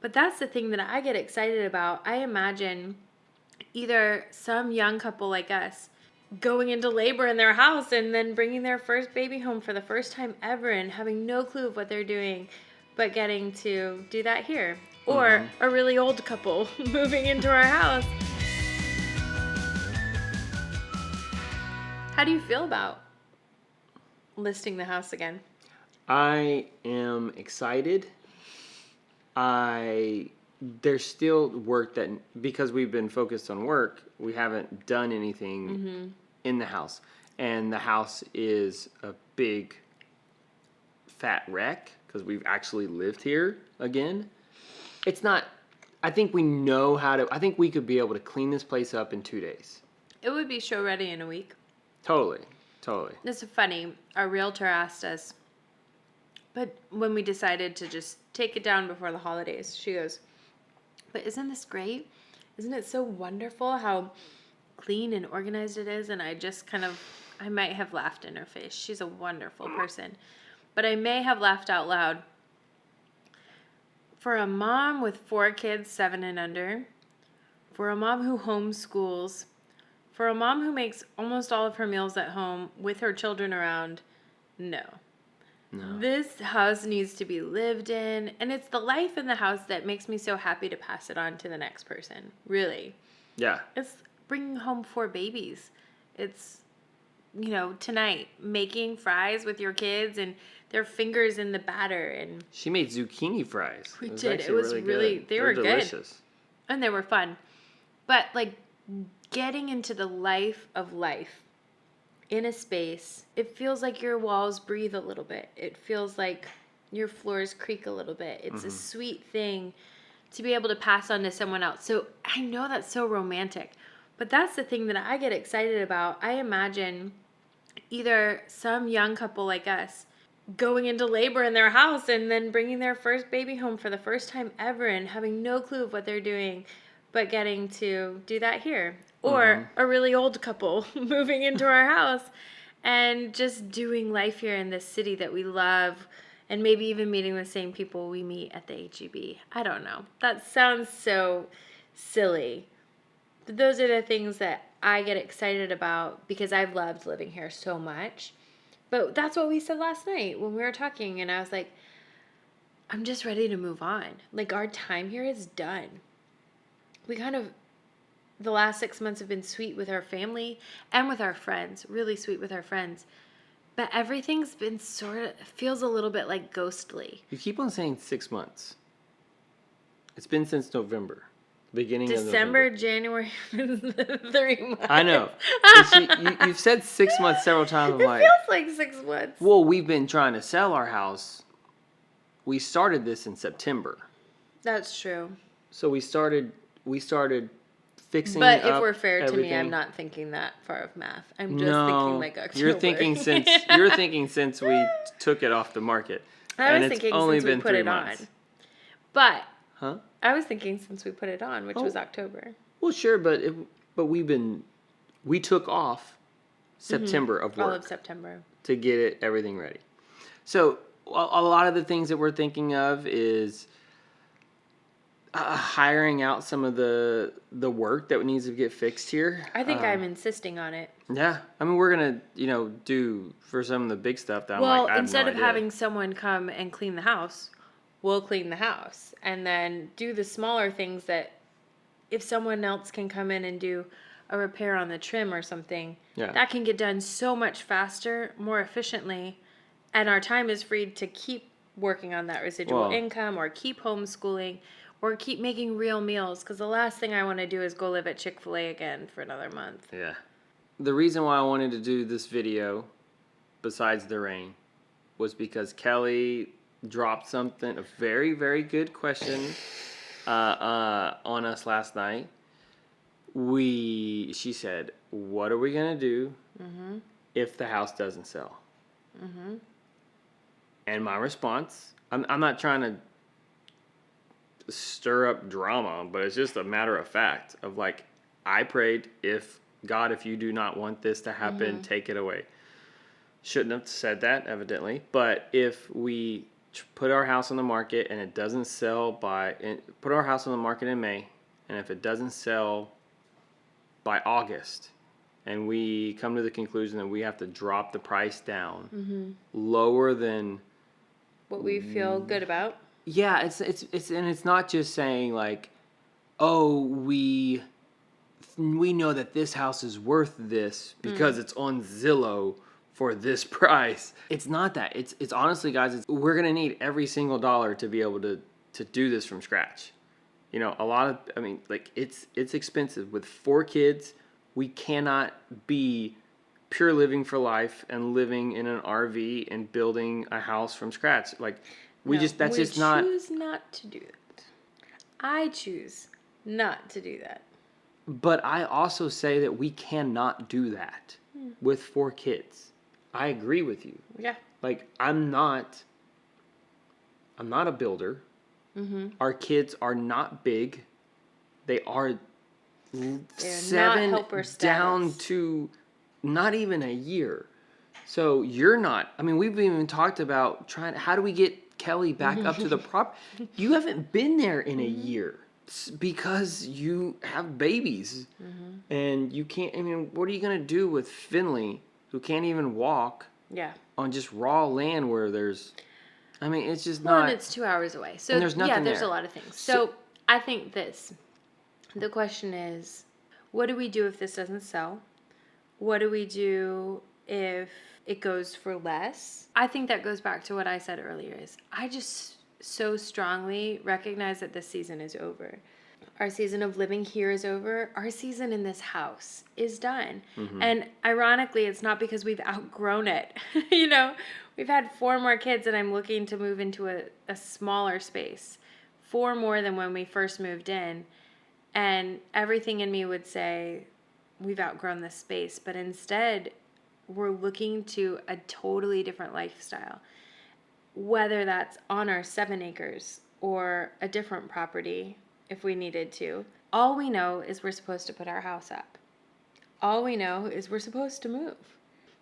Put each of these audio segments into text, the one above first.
But that's the thing that I get excited about. I imagine either some young couple like us going into labor in their house and then bringing their first baby home for the first time ever and having no clue of what they're doing, but getting to do that here. Or a really old couple moving into our house. How do you feel about listing the house again? I am excited. There's still work that, because we've been focused on work, we haven't done anything in the house. And the house is a big fat wreck because we've actually lived here again. It's not, I think we know how to, I think we could be able to clean this place up in 2 days. It would be show ready in a week. Totally. This is funny. Our realtor asked us, but when we decided to just take it down before the holidays, she goes, but isn't this great? Isn't it so wonderful how clean and organized it is? And I just I might have laughed in her face. She's a wonderful person. But I may have laughed out loud. For a mom with 4 kids, 7 and under, for a mom who homeschools, for a mom who makes almost all of her meals at home with her children around, no. This house needs to be lived in, and it's the life in the house that makes me so happy to pass it on to the next person, really. Yeah. It's bringing home 4 babies. It's, tonight, making fries with your kids and their fingers in the batter. And she made zucchini fries. We did. It was really they were delicious. Good. And they were fun. But, getting into the life of life in a space, it feels like your walls breathe a little bit. It feels like your floors creak a little bit. It's a sweet thing to be able to pass on to someone else. So I know that's so romantic, but that's the thing that I get excited about. I imagine either some young couple like us going into labor in their house and then bringing their first baby home for the first time ever and having no clue of what they're doing, but getting to do that here. Or a really old couple moving into our house and just doing life here in this city that we love, and maybe even meeting the same people we meet at the HEB. I don't know. That sounds so silly. But those are the things that I get excited about because I've loved living here so much. But that's what we said last night when we were talking, and I was like, I'm just ready to move on. Our time here is done. The last 6 months have been sweet with our family and with our friends, really sweet with our friends. But everything's been feels a little bit like ghostly. You keep on saying 6 months. It's been since November. Beginning December, of November. January, 3 months. I know. You've said 6 months several times. It feels like 6 months. Well, we've been trying to sell our house. We started this in September. That's true. So we started fixing But up if we're fair everything. to me, I'm not thinking that far of math. I'm just thinking like October. You're thinking since we took it off the market. I was thinking since we put it on. But I was thinking since we put it on, which was October. Well, sure, but we took off September of work. All of September. To get everything ready. So a lot of the things that we're thinking of is hiring out some of the work that needs to get fixed here. I think I'm insisting on it. Yeah. I mean, we're going to, do for some of the big stuff that well, I'm like, I have instead no of idea. having someone come and clean the house, we'll clean the house. And then do the smaller things that if someone else can come in and do a repair on the trim or something, that can get done so much faster, more efficiently, and our time is freed to keep working on that residual income or keep homeschooling or keep making real meals, because the last thing I want to do is go live at Chick-fil-A again for another month. Yeah. The reason why I wanted to do this video, besides the rain, was because Kelly dropped something, a very, very good question on us last night. She said, what are we going to do if the house doesn't sell? And my response, I'm not trying to stir up drama, but it's just a matter of fact of I prayed, if you do not want this to happen, take it away. Shouldn't have said that, evidently, but if we put our house on the market and it doesn't sell put our house on the market in May, and if it doesn't sell by August, and we come to the conclusion that we have to drop the price down lower than what we feel good about. Yeah, it's not just saying like, oh, we know that this house is worth this because it's on Zillow for this price. It's not that. It's honestly, guys, we're gonna need every single dollar to be able to do this from scratch. You know, it's expensive. With 4 kids, we cannot be pure living for life and living in an RV and building a house from scratch. Like, we choose not to do that. I choose not to do that. But I also say that we cannot do that with 4 kids. I agree with you. Yeah. Like, I'm not a builder. Our kids are not big. They are 7 down to not even a year. So you're not. I mean, we've even talked about how do we get Kelly back up to the prop. You haven't been there in a year because you have babies. And you can't. I mean, what are you going to do with Finley, who can't even walk on just raw land where there's... I mean, it's just not... and it's 2 hours away. So, there's nothing there's there. a lot of things. So, I think the question is, what do we do if this doesn't sell? What do we do if it goes for less? I think that goes back to what I said earlier is I just so strongly recognize that this season is over. Our season of living here is over. Our season in this house is done. And ironically, it's not because we've outgrown it. You know, we've had 4 more kids and I'm looking to move into a smaller space. 4 more than when we first moved in. And everything in me would say, we've outgrown this space. But instead, we're looking to a totally different lifestyle. Whether that's on our 7 acres or a different property, if we needed to. All we know is we're supposed to put our house up. All we know is we're supposed to move.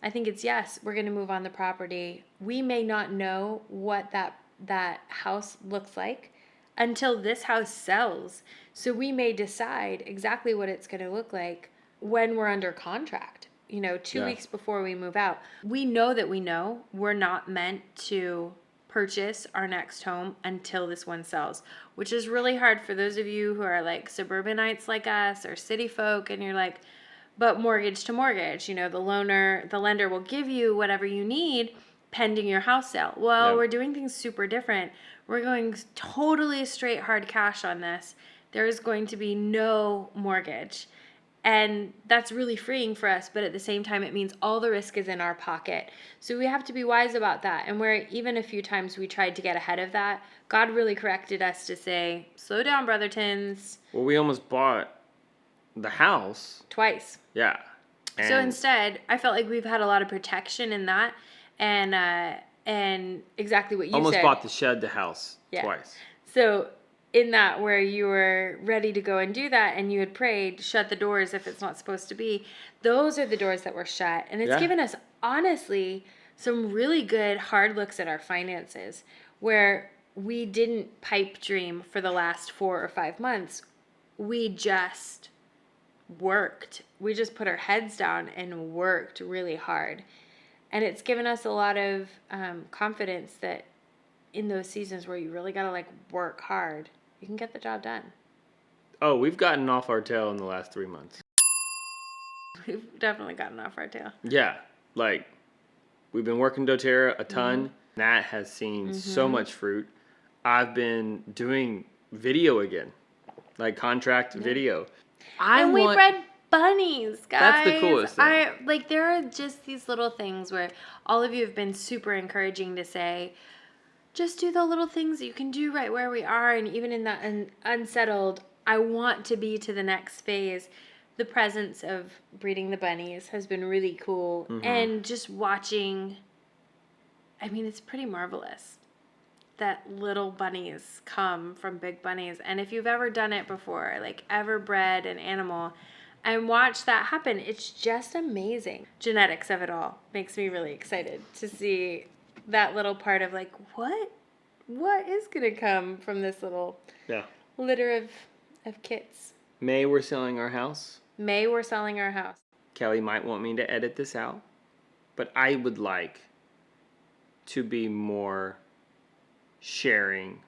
I think it's, yes, we're going to move on the property. We may not know what that house looks like until this house sells. So we may decide exactly what it's going to look like when we're under contract. You know, 2 weeks before we move out. We know that we're not meant to purchase our next home until this one sells, which is really hard for those of you who are like suburbanites like us or city folk, and you're like, but mortgage to mortgage, you know, the lender will give you whatever you need pending your house sale. Well, we're doing things super different. We're going totally straight hard cash on this. There is going to be no mortgage. And that's really freeing for us, but at the same time, it means all the risk is in our pocket. So we have to be wise about that. And where even a few times we tried to get ahead of that, God really corrected us to say, slow down, Brothertons. Well, we almost bought the house. Twice. Yeah. So instead, I felt like we've had a lot of protection in that. And exactly what you almost said. Almost bought the shed to house twice. So in that where you were ready to go and do that and you had prayed, shut the doors if it's not supposed to be, those are the doors that were shut. And it's given us, honestly, some really good hard looks at our finances where we didn't pipe dream for the last 4 or 5 months. We just worked. We just put our heads down and worked really hard. And it's given us a lot of confidence that in those seasons where you really got to like work hard, you can get the job done. Oh, we've gotten off our tail in the last 3 months. We've definitely gotten off our tail. Yeah. Like, we've been working doTERRA a ton. That has seen so much fruit. I've been doing video again, like contract video. We bred bunnies, guys. That's the coolest thing. There are just these little things where all of you have been super encouraging to say, just do the little things that you can do right where we are. And even in that unsettled, I want to be to the next phase. The presence of breeding the bunnies has been really cool. And just watching, I mean, it's pretty marvelous that little bunnies come from big bunnies. And if you've ever done it before, like ever bred an animal and watch that happen, it's just amazing. Genetics of it all makes me really excited to see that little part of like, what what is going to come from this little litter of kits. May, we're selling our house. May, we're selling our house. Kelly might want me to edit this out, but I would like to be more sharing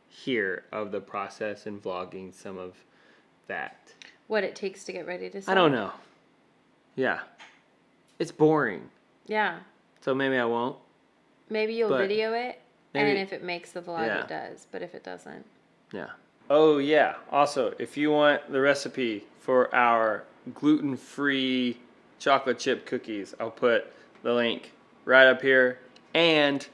here of the process and vlogging some of that. What it takes to get ready to sell. I don't know. Yeah. It's boring. Yeah. So maybe I won't. Maybe you'll video it, maybe, and if it makes the vlog, it does. But if it doesn't. Yeah. Oh, yeah. Also, if you want the recipe for our gluten-free chocolate chip cookies, I'll put the link right up here and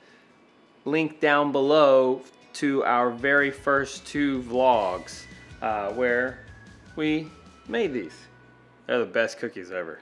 link down below to our very first 2 vlogs where we made these. They're the best cookies ever.